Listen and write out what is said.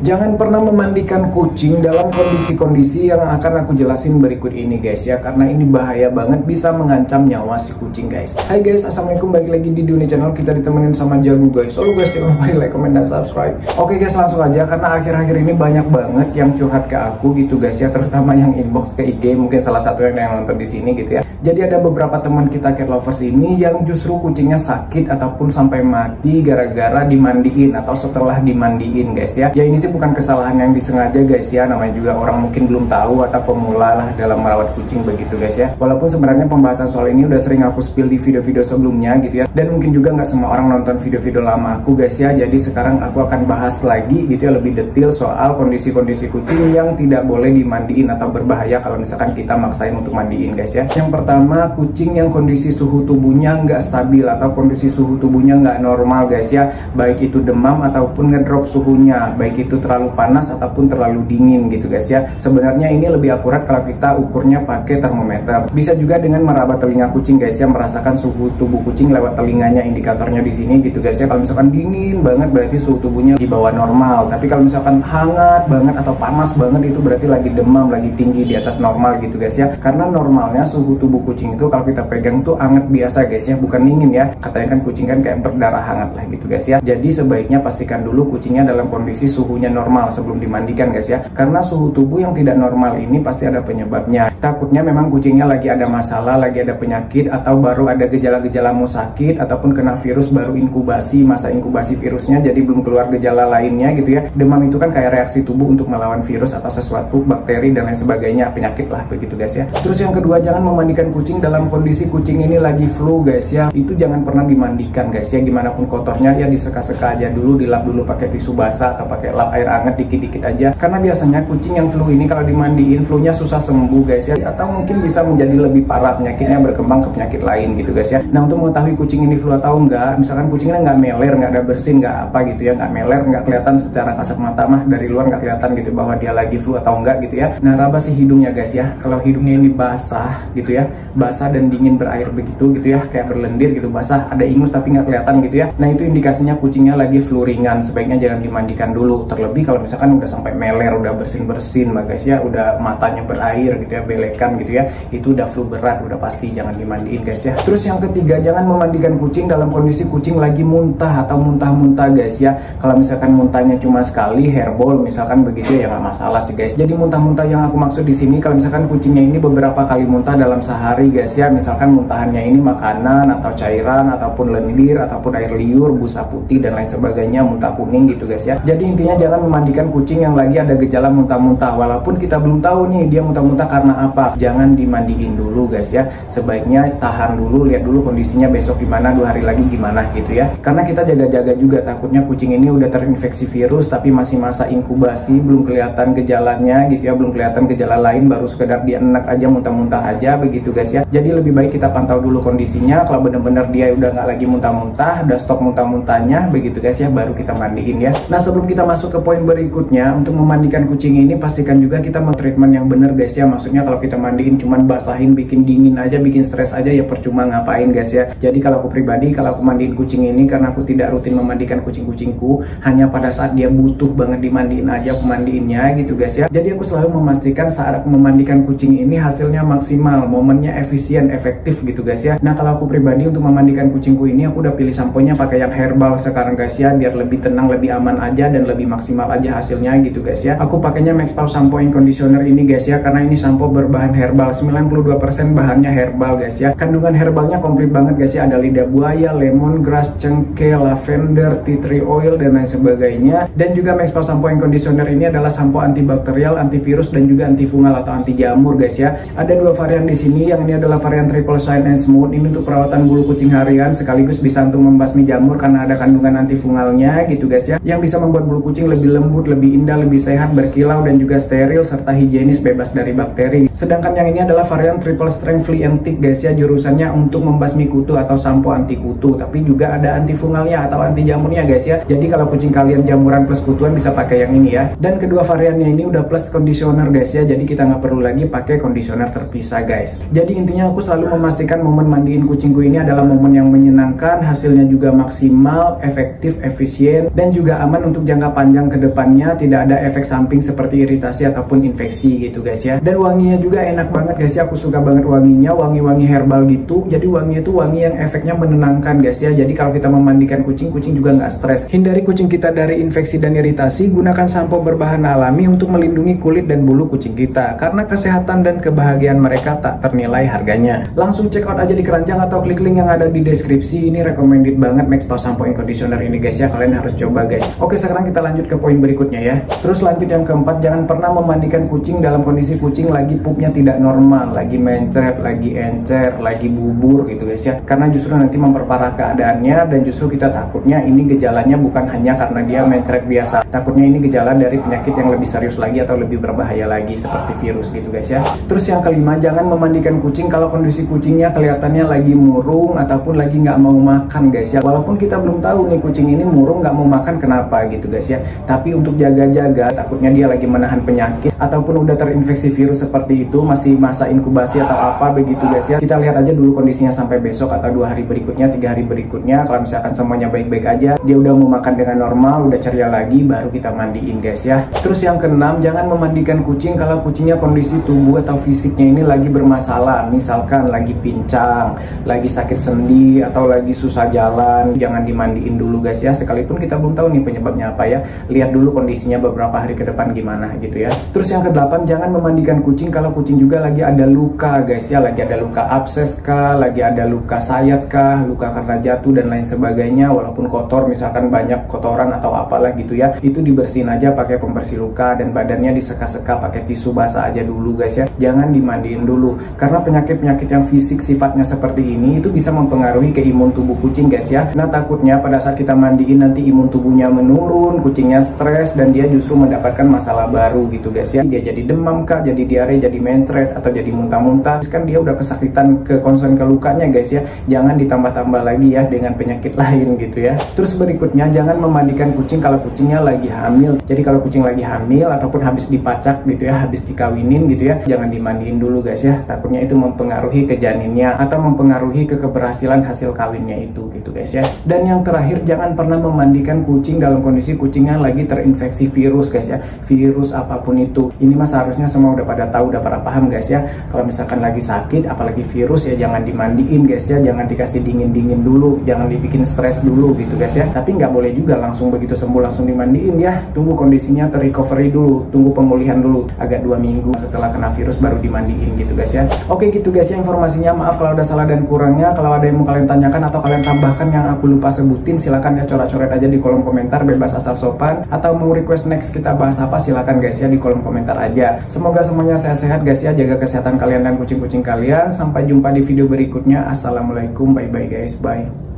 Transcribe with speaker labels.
Speaker 1: Jangan pernah memandikan kucing dalam kondisi-kondisi yang akan aku jelasin berikut ini guys ya, karena ini bahaya banget, bisa mengancam nyawa si kucing guys. Hai guys, assalamualaikum, balik lagi di Dunia Channel. Kita ditemenin sama Jago guys. Selalu guys, jangan lupa like, comment, dan subscribe. Oke guys, langsung aja, karena akhir-akhir ini banyak banget yang curhat ke aku gitu guys ya, terutama yang inbox ke IG, mungkin salah satu yang nonton di sini gitu ya. Jadi ada beberapa teman kita cat lovers ini yang justru kucingnya sakit ataupun sampai mati gara-gara dimandiin atau setelah dimandiin guys ya. Ya ini sih bukan kesalahan yang disengaja guys ya, namanya juga orang mungkin belum tahu atau pemula lah dalam merawat kucing begitu guys ya. Walaupun sebenarnya pembahasan soal ini udah sering aku spill di video-video sebelumnya gitu ya, dan mungkin juga nggak semua orang nonton video-video lama aku guys ya. Jadi sekarang aku akan bahas lagi gitu ya, lebih detail soal kondisi-kondisi kucing yang tidak boleh dimandiin atau berbahaya kalau misalkan kita maksain untuk mandiin guys ya. Yang pertama, kucing yang kondisi suhu tubuhnya nggak stabil atau kondisi suhu tubuhnya nggak normal guys ya, baik itu demam ataupun ngedrop suhunya, baik itu terlalu panas ataupun terlalu dingin gitu guys ya. Sebenarnya ini lebih akurat kalau kita ukurnya pakai termometer. Bisa juga dengan meraba telinga kucing guys ya, merasakan suhu tubuh kucing lewat telinganya, indikatornya di sini gitu guys ya. Kalau misalkan dingin banget berarti suhu tubuhnya di bawah normal, tapi kalau misalkan hangat banget atau panas banget itu berarti lagi demam, lagi tinggi di atas normal gitu guys ya. Karena normalnya suhu tubuh kucing itu kalau kita pegang tuh hangat biasa guys ya, bukan dingin ya. Katanya kan kucing kan kayak berdarah hangat lah gitu guys ya. Jadi sebaiknya pastikan dulu kucingnya dalam kondisi suhunya normal sebelum dimandikan guys ya, karena suhu tubuh yang tidak normal ini pasti ada penyebabnya. Takutnya memang kucingnya lagi ada masalah, lagi ada penyakit, atau baru ada gejala-gejala mau sakit, ataupun kena virus baru inkubasi, masa inkubasi virusnya jadi belum keluar gejala lainnya gitu ya. Demam itu kan kayak reaksi tubuh untuk melawan virus atau sesuatu, bakteri dan lain sebagainya, penyakit lah begitu guys ya. Terus yang kedua, jangan memandikan kucing dalam kondisi kucing ini lagi flu guys ya. Itu jangan pernah dimandikan guys ya, gimana pun kotornya ya diseka-seka aja dulu, dilap dulu pakai tisu basah atau pakai lap air hangat dikit-dikit aja, karena biasanya kucing yang flu ini kalau dimandiin flu-nya susah sembuh guys ya, atau mungkin bisa menjadi lebih parah, penyakitnya berkembang ke penyakit lain gitu guys ya. Nah, untuk mengetahui kucing ini flu atau enggak, misalkan kucingnya nggak meler, nggak ada bersin, nggak apa gitu ya, nggak meler, nggak kelihatan secara kasat mata mah dari luar nggak kelihatan gitu bahwa dia lagi flu atau enggak gitu ya. Nah, raba sih hidungnya guys ya, kalau hidungnya ini basah gitu ya, basah dan dingin berair begitu gitu ya, kayak berlendir gitu, basah, ada ingus tapi nggak kelihatan gitu ya. Nah, itu indikasinya kucingnya lagi flu ringan, sebaiknya jangan dimandikan dulu. Terlebih kalau misalkan udah sampai meler, udah bersin-bersin guys ya, udah matanya berair gitu ya, belekan gitu ya, itu udah flu berat, udah pasti jangan dimandiin guys ya. Terus yang ketiga, jangan memandikan kucing dalam kondisi kucing lagi muntah atau muntah-muntah guys ya. Kalau misalkan muntahnya cuma sekali, hairball misalkan begitu ya nggak masalah sih guys. Jadi muntah-muntah yang aku maksud di sini kalau misalkan kucingnya ini beberapa kali muntah dalam sehari guys ya, misalkan muntahannya ini makanan atau cairan ataupun lendir ataupun air liur, busa putih dan lain sebagainya, muntah kuning gitu guys ya. Jadi intinya jangan memandikan kucing yang lagi ada gejala muntah-muntah, walaupun kita belum tahu nih dia muntah-muntah karena apa. Jangan dimandiin dulu guys ya, sebaiknya tahan dulu, lihat dulu kondisinya besok gimana, 2 hari lagi gimana gitu ya. Karena kita jaga-jaga juga, takutnya kucing ini udah terinfeksi virus tapi masih masa inkubasi, belum kelihatan gejalanya gitu ya, belum kelihatan gejala lain, baru sekedar dia enak aja, muntah-muntah aja begitu guys ya. Jadi lebih baik kita pantau dulu kondisinya, kalau benar-benar dia udah nggak lagi muntah-muntah, udah stop muntah-muntahnya begitu guys ya, baru kita mandiin ya. Nah, sebelum kita masuk ke poin berikutnya, untuk memandikan kucing ini pastikan juga kita treatment yang benar guys ya. Maksudnya kalau kita mandiin cuman basahin, bikin dingin aja, bikin stres aja, ya percuma ngapain guys ya. Jadi kalau aku pribadi, kalau aku mandiin kucing ini, karena aku tidak rutin memandikan kucing-kucingku, hanya pada saat dia butuh banget dimandiin aja aku mandiinnya gitu guys ya. Jadi aku selalu memastikan saat aku memandikan kucing ini hasilnya maksimal, momennya efisien, efektif gitu guys ya. Nah, kalau aku pribadi untuk memandikan kucingku ini, aku udah pilih sampo-nya pakai yang herbal sekarang guys ya, biar lebih tenang, lebih aman aja dan lebih maksimal aja hasilnya gitu guys ya. Aku pakainya Maxpaw Shampoo and Conditioner ini guys ya, karena ini sampo berbahan herbal, 92% bahannya herbal guys ya. Kandungan herbalnya komplit banget guys ya, ada lidah buaya, lemongrass, cengkeh, lavender, tea tree oil dan lain sebagainya. Dan juga Maxpaw Shampoo and Conditioner ini adalah sampo antibakterial, antivirus dan juga antifungal atau anti jamur guys ya. Ada 2 varian di sini, yang ini adalah varian Triple Shine and Smooth. Ini untuk perawatan bulu kucing harian, sekaligus bisa untuk membasmi jamur karena ada kandungan antifungalnya gitu guys ya, yang bisa membuat bulu kucing lebih lembut, lebih indah, lebih sehat, berkilau dan juga steril serta higienis, bebas dari bakteri. Sedangkan yang ini adalah varian Triple Strength Flea and Tick guys ya, jurusannya untuk membasmi kutu atau sampo anti kutu, tapi juga ada antifungalnya atau anti jamurnya guys ya. Jadi kalau kucing kalian jamuran plus kutuan bisa pakai yang ini ya. Dan kedua variannya ini udah plus conditioner guys ya, jadi kita nggak perlu lagi pakai conditioner terpisah guys. Jadi intinya aku selalu memastikan momen mandiin kucingku ini adalah momen yang menyenangkan, hasilnya juga maksimal, efektif, efisien dan juga aman untuk jangka panjang mengenang ke depannya, tidak ada efek samping seperti iritasi ataupun infeksi gitu guys ya. Dan wanginya juga enak banget guys ya, aku suka banget wanginya, wangi-wangi herbal gitu. Jadi wangi itu wangi yang efeknya menenangkan guys ya. Jadi kalau kita memandikan kucing, kucing juga nggak stres. Hindari kucing kita dari infeksi dan iritasi, gunakan sampo berbahan alami untuk melindungi kulit dan bulu kucing kita, karena kesehatan dan kebahagiaan mereka tak ternilai harganya. Langsung check out aja di keranjang atau klik link yang ada di deskripsi. Ini recommended banget Maxpaw Shampoo and Conditioner ini guys ya, kalian harus coba guys. Oke, sekarang kita lanjut ke poin berikutnya ya. Terus lanjut yang keempat, jangan pernah memandikan kucing dalam kondisi kucing lagi pupnya tidak normal, lagi mencret, lagi encer, lagi bubur gitu guys ya. Karena justru nanti memperparah keadaannya, dan justru kita takutnya ini gejalanya bukan hanya karena dia mencret biasa. Takutnya ini gejala dari penyakit yang lebih serius lagi atau lebih berbahaya lagi seperti virus gitu guys ya. Terus yang kelima, jangan memandikan kucing kalau kondisi kucingnya kelihatannya lagi murung ataupun lagi nggak mau makan guys ya. Walaupun kita belum tahu nih kucing ini murung nggak mau makan kenapa gitu guys ya. Tapi untuk jaga-jaga, takutnya dia lagi menahan penyakit ataupun udah terinfeksi virus seperti itu, masih masa inkubasi atau apa begitu guys ya. Kita lihat aja dulu kondisinya sampai besok atau 2 hari berikutnya, 3 hari berikutnya. Kalau misalkan semuanya baik-baik aja, dia udah mau makan dengan normal, udah ceria lagi, baru kita mandiin guys ya. Terus yang keenam, jangan memandikan kucing kalau kucingnya kondisi tubuh atau fisiknya ini lagi bermasalah. Misalkan lagi pincang, lagi sakit sendi, atau lagi susah jalan, jangan dimandiin dulu guys ya. Sekalipun kita belum tahu nih penyebabnya apa ya, lihat dulu kondisinya beberapa hari ke depan gimana gitu ya. Terus yang kedelapan, jangan memandikan kucing kalau kucing juga lagi ada luka guys ya, lagi ada luka abses kah, lagi ada luka sayat kah, luka karena jatuh dan lain sebagainya. Walaupun kotor, misalkan banyak kotoran atau apalah gitu ya, itu dibersihin aja pakai pembersih luka, dan badannya diseka-seka pakai tisu basah aja dulu guys ya. Jangan dimandiin dulu, karena penyakit-penyakit yang fisik sifatnya seperti ini itu bisa mempengaruhi ke imun tubuh kucing guys ya. Nah takutnya pada saat kita mandiin nanti imun tubuhnya menurun, kucingnya stres, dan dia justru mendapatkan masalah baru gitu guys ya. Dia jadi demam kah, jadi diare, jadi mencret, atau jadi muntah-muntah. Kan dia udah kesakitan, ke concern ke lukanya guys ya. Jangan ditambah-tambah lagi ya dengan penyakit lain gitu ya. Terus berikutnya, jangan memandikan kucing kalau kucingnya lagi hamil. Jadi kalau kucing lagi hamil ataupun habis dipacak gitu ya, habis dikawinin gitu ya, jangan dimandiin dulu guys ya. Takutnya itu mempengaruhi ke janinnya atau mempengaruhi ke keberhasilan hasil kawinnya itu gitu guys ya. Dan yang terakhir, jangan pernah memandikan kucing dalam kondisi kucingnya lagi terinfeksi virus guys ya. Virus apapun itu, ini mas seharusnya semua udah pada tahu, udah pada paham guys ya. Kalau misalkan lagi sakit apalagi virus ya, jangan dimandiin guys ya. Jangan dikasih dingin-dingin dulu, jangan dibikin stres dulu gitu guys ya. Tapi nggak boleh juga langsung begitu sembuh langsung dimandiin ya. Tunggu kondisinya terrecovery dulu, tunggu pemulihan dulu, agak 2 minggu setelah kena virus baru dimandiin gitu guys ya. Oke gitu guys ya informasinya. Maaf kalau ada salah dan kurangnya. Kalau ada yang mau kalian tanyakan atau kalian tambahkan yang aku lupa sebutin, silahkan ya coret-coret aja di kolom komentar, bebas asal sopan. Atau mau request next kita bahas apa, silahkan guys ya di kolom komentar aja. Semoga semuanya sehat-sehat guys ya, jaga kesehatan kalian dan kucing-kucing kalian. Sampai jumpa di video berikutnya. Assalamualaikum, bye bye guys, bye.